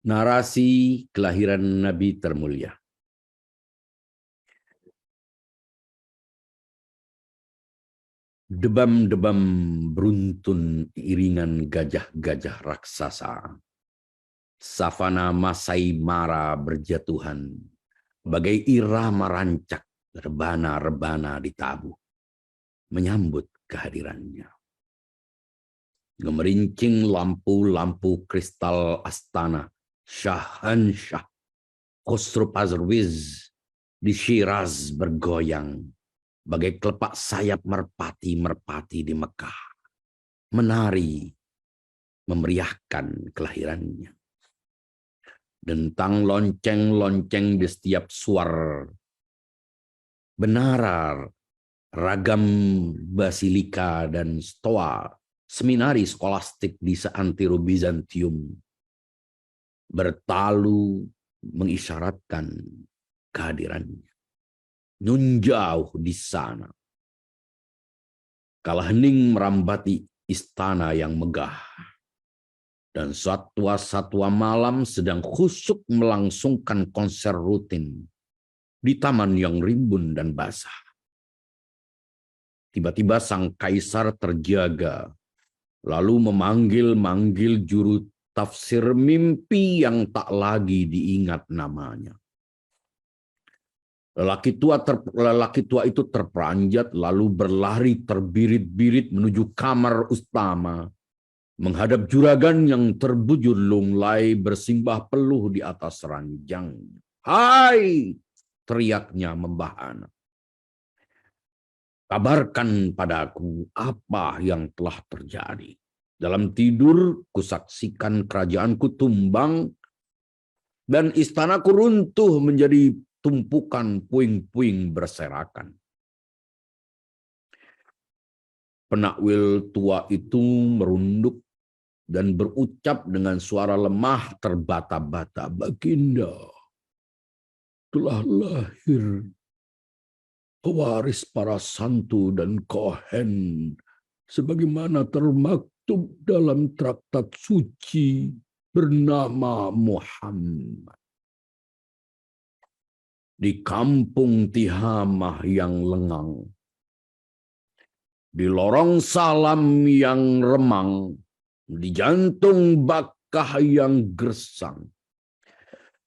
Narasi kelahiran Nabi termulia. Debam-debam beruntun iringan gajah-gajah raksasa. Savana Masai Mara berjatuhan, bagai irama rancak rebana-rebana ditabuh, menyambut kehadirannya. Gemerincing lampu-lampu kristal astana, Syahansyah, Khosrow Parviz di Shiraz bergoyang, bagai kelepak sayap merpati-merpati di Mekah, menari, memeriahkan kelahirannya. Dentang lonceng-lonceng di setiap suar, benarar, ragam basilika dan stoa, seminari skolastik di seantero Bizantium, bertalu mengisyaratkan kehadirannya. Nun jauh di sana, kala hening merambati istana yang megah, dan satwa-satwa malam sedang khusyuk melangsungkan konser rutin di taman yang rimbun dan basah. Tiba-tiba sang kaisar terjaga, lalu memanggil-manggil juru tafsir mimpi yang tak lagi diingat namanya. Lelaki tua itu terperanjat lalu berlari terbirit-birit menuju kamar utama, menghadap juragan yang terbujur lunglai bersimbah peluh di atas ranjangnya. "Hai!" teriaknya membahana. "Kabarkan padaku apa yang telah terjadi. Dalam tidur kusaksikan kerajaanku tumbang dan istanaku runtuh menjadi tumpukan puing-puing berserakan." Penakwil tua itu merunduk dan berucap dengan suara lemah terbata-bata, "Baginda, telah lahir pewaris para santu dan kohen sebagaimana termaktub dalam traktat suci bernama Muhammad. Di kampung Tihamah yang lengang, di lorong Salam yang remang, di jantung Bakkah yang gersang,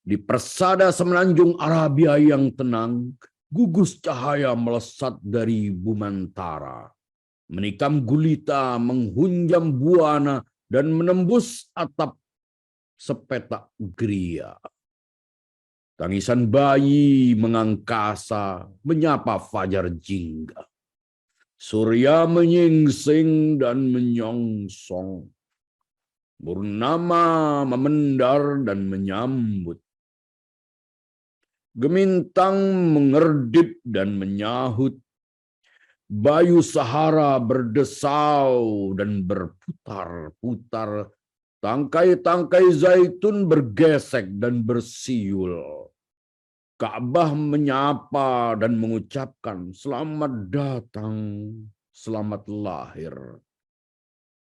di persada semenanjung Arabia yang tenang, gugus cahaya melesat dari Bumantara, menikam gulita, menghunjam buana, dan menembus atap sepetak gria. Tangisan bayi mengangkasa, menyapa fajar jingga. Surya menyingsing dan menyongsong. Purnama memendar dan menyambut. Gemintang mengerdip dan menyahut. Bayu Sahara berdesau dan berputar-putar. Tangkai-tangkai zaitun bergesek dan bersiul. Ka'bah menyapa dan mengucapkan, "Selamat datang, selamat lahir."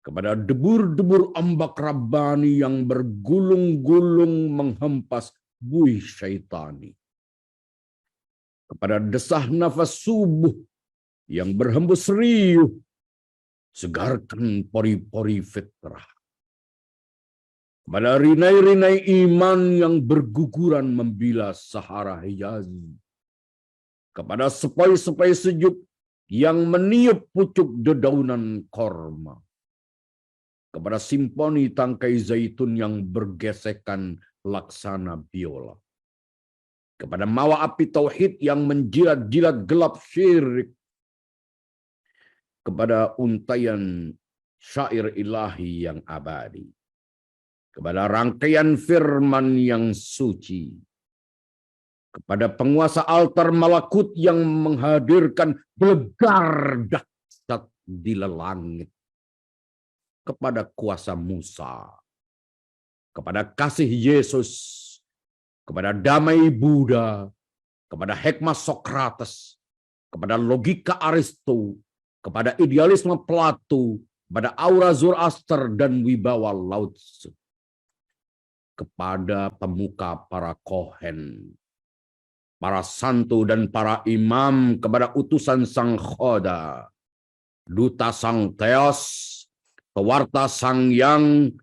Kepada debur-debur ombak Rabbani yang bergulung-gulung menghempas buih syaitani. Kepada desah nafas subuh yang berhembus riuh, segarkan pori-pori fitrah. Kepada rinai-rinai iman yang berguguran membilas Sahara Hijaz. Kepada sepoi-sepoi sejuk yang meniup pucuk dedaunan korma. Kepada simponi tangkai zaitun yang bergesekan laksana biola. Kepada mawa api tauhid yang menjilat-jilat gelap syirik. Kepada untayan syair ilahi yang abadi. Kepada rangkaian firman yang suci. Kepada penguasa altar malakut yang menghadirkan gelegar dahsyat di langit. Kepada kuasa Musa, kepada kasih Yesus, kepada damai Buddha, kepada hikmah Sokrates, kepada logika Aristo, kepada idealisme Plato, kepada aura Zoroaster dan wibawa Lao Tzu, kepada pemuka para kohen, para santo dan para imam, kepada utusan sang khoda, duta sang Theos, pewarta sang yang,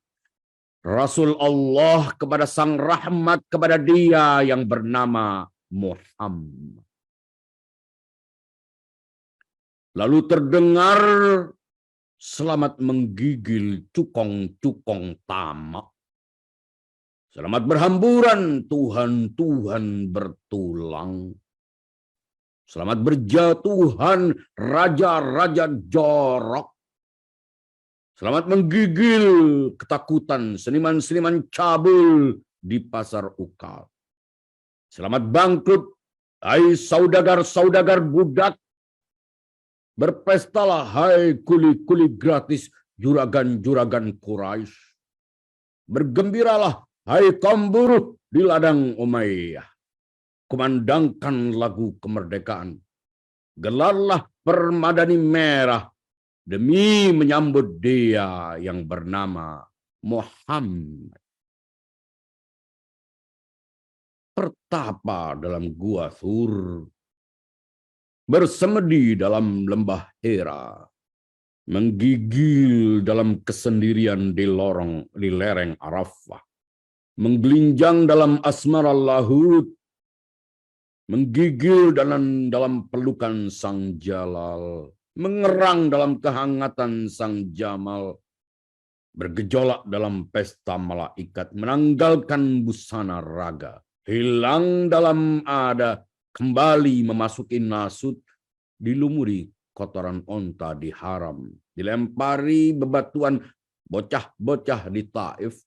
Rasul Allah, kepada sang rahmat, kepada dia yang bernama Muhammad. Lalu terdengar selamat menggigil cukong-cukong tamak. Selamat berhamburan Tuhan-Tuhan bertulang. Selamat berjatuhan raja-raja jorok. Selamat menggigil ketakutan seniman-seniman cabul di pasar ukal. Selamat bangkrut, hai saudagar-saudagar budak. Berpestalah, hai kuli-kuli gratis juragan-juragan Quraisy. Bergembiralah, hai kaum buruh di ladang Umayyah. Kumandangkan lagu kemerdekaan. Gelarlah permadani merah demi menyambut dia yang bernama Muhammad. Pertapa dalam gua Thur, bersemedi dalam lembah Hira, menggigil dalam kesendirian di lereng Arafah, menggelinjang dalam asmara Lahud, menggigil dalam pelukan sang Jalal, mengerang dalam kehangatan sang Jamal, bergejolak dalam pesta malaikat, menanggalkan busana raga, hilang dalam ada, kembali memasuki nasut, dilumuri kotoran onta di haram, dilempari bebatuan bocah-bocah di Taif,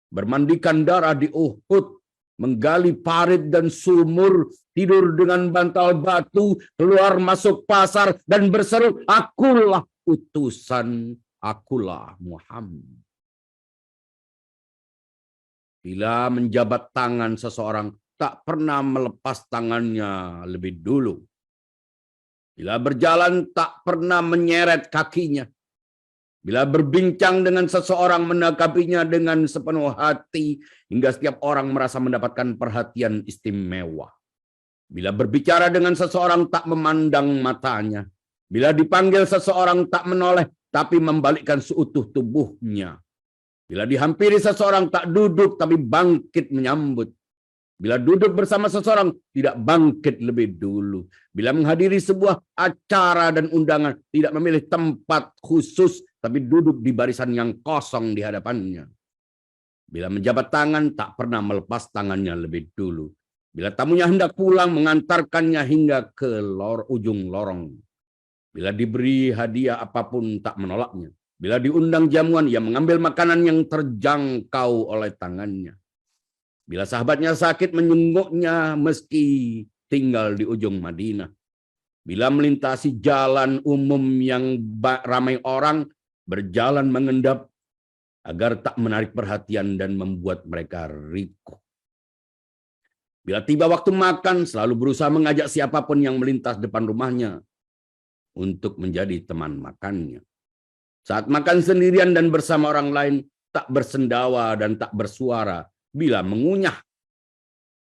bermandikan darah di Uhud, menggali parit dan sumur, tidur dengan bantal batu, keluar masuk pasar dan berseru, akulah utusan, akulah Muhammad. Bila menjabat tangan seseorang, tak pernah melepas tangannya lebih dulu. Bila berjalan, tak pernah menyeret kakinya. Bila berbincang dengan seseorang, menanggapinya dengan sepenuh hati, hingga setiap orang merasa mendapatkan perhatian istimewa. Bila berbicara dengan seseorang, tak memandang matanya. Bila dipanggil seseorang, tak menoleh, tapi membalikkan seutuh tubuhnya. Bila dihampiri seseorang, tak duduk, tapi bangkit menyambut. Bila duduk bersama seseorang, tidak bangkit lebih dulu. Bila menghadiri sebuah acara dan undangan, tidak memilih tempat khusus, tapi duduk di barisan yang kosong di hadapannya. Bila menjabat tangan, tak pernah melepas tangannya lebih dulu. Bila tamunya hendak pulang, mengantarkannya hingga ke ujung lorong. Bila diberi hadiah apapun, tak menolaknya. Bila diundang jamuan, ia mengambil makanan yang terjangkau oleh tangannya. Bila sahabatnya sakit, menjenguknya meski tinggal di ujung Madinah. Bila melintasi jalan umum yang ramai orang, berjalan mengendap agar tak menarik perhatian dan membuat mereka rikuh. Bila tiba waktu makan, selalu berusaha mengajak siapapun yang melintas depan rumahnya untuk menjadi teman makannya. Saat makan sendirian dan bersama orang lain, tak bersendawa dan tak bersuara. Bila mengunyah,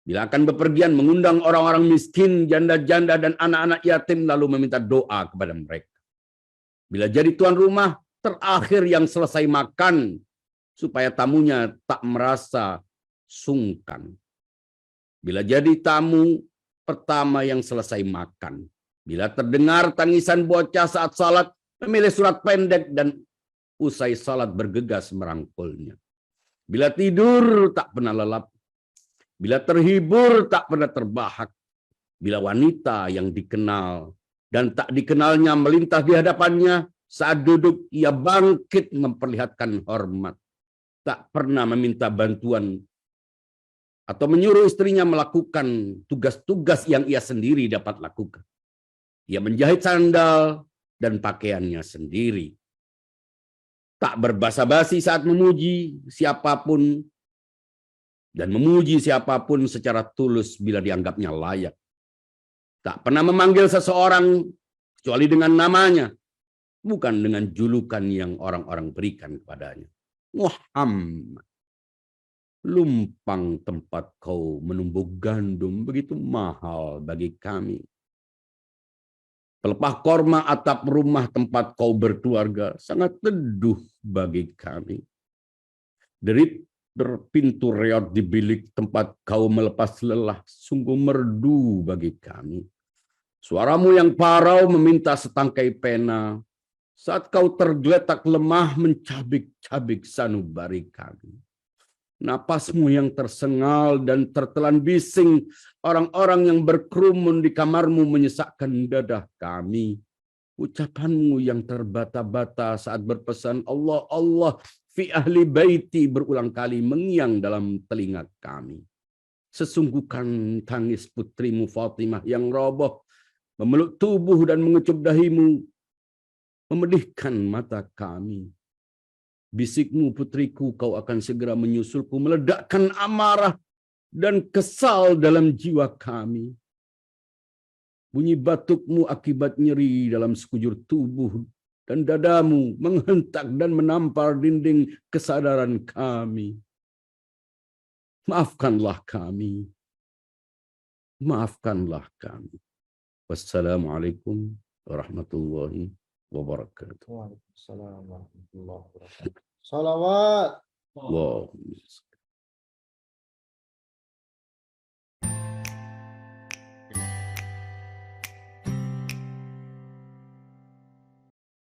bila akan bepergian, mengundang orang-orang miskin, janda-janda, dan anak-anak yatim, lalu meminta doa kepada mereka. Bila jadi tuan rumah, terakhir yang selesai makan, supaya tamunya tak merasa sungkan. Bila jadi tamu pertama yang selesai makan. Bila terdengar tangisan bocah saat salat, memilih surat pendek dan usai salat bergegas merangkulnya. Bila tidur tak pernah lelap. Bila terhibur tak pernah terbahak. Bila wanita yang dikenal dan tak dikenalnya melintas di hadapannya, saat duduk ia bangkit memperlihatkan hormat. Tak pernah meminta bantuan atau menyuruh istrinya melakukan tugas-tugas yang ia sendiri dapat lakukan. Ia menjahit sandal dan pakaiannya sendiri. Tak berbasa-basi saat memuji siapapun dan memuji siapapun secara tulus bila dianggapnya layak. Tak pernah memanggil seseorang kecuali dengan namanya, bukan dengan julukan yang orang-orang berikan kepadanya. Muhammad. Lumpang tempat kau menumbuk gandum begitu mahal bagi kami. Pelepah korma atap rumah tempat kau berkeluarga sangat teduh bagi kami. Derit pintu reot di bilik tempat kau melepas lelah sungguh merdu bagi kami. Suaramu yang parau meminta setangkai pena saat kau tergeletak lemah mencabik-cabik sanubari kami. Napasmu yang tersengal dan tertelan bising orang-orang yang berkerumun di kamarmu menyesakkan dada kami. Ucapanmu yang terbata-bata saat berpesan Allah, Allah fi ahli baiti berulang kali mengiang dalam telinga kami. Sesungguhkan tangis putrimu Fatimah yang roboh, memeluk tubuh dan mengecup dahimu, memedihkan mata kami. Bisikmu putriku, kau akan segera menyusulku, meledakkan amarah dan kesal dalam jiwa kami. Bunyi batukmu akibat nyeri dalam sekujur tubuh dan dadamu menghentak dan menampar dinding kesadaran kami. Maafkanlah kami. Maafkanlah kami. Wassalamualaikum warahmatullahi wabarakatuh. Waalaikumsalam warahmatullahi wabarakatuh. Salawat. Wow.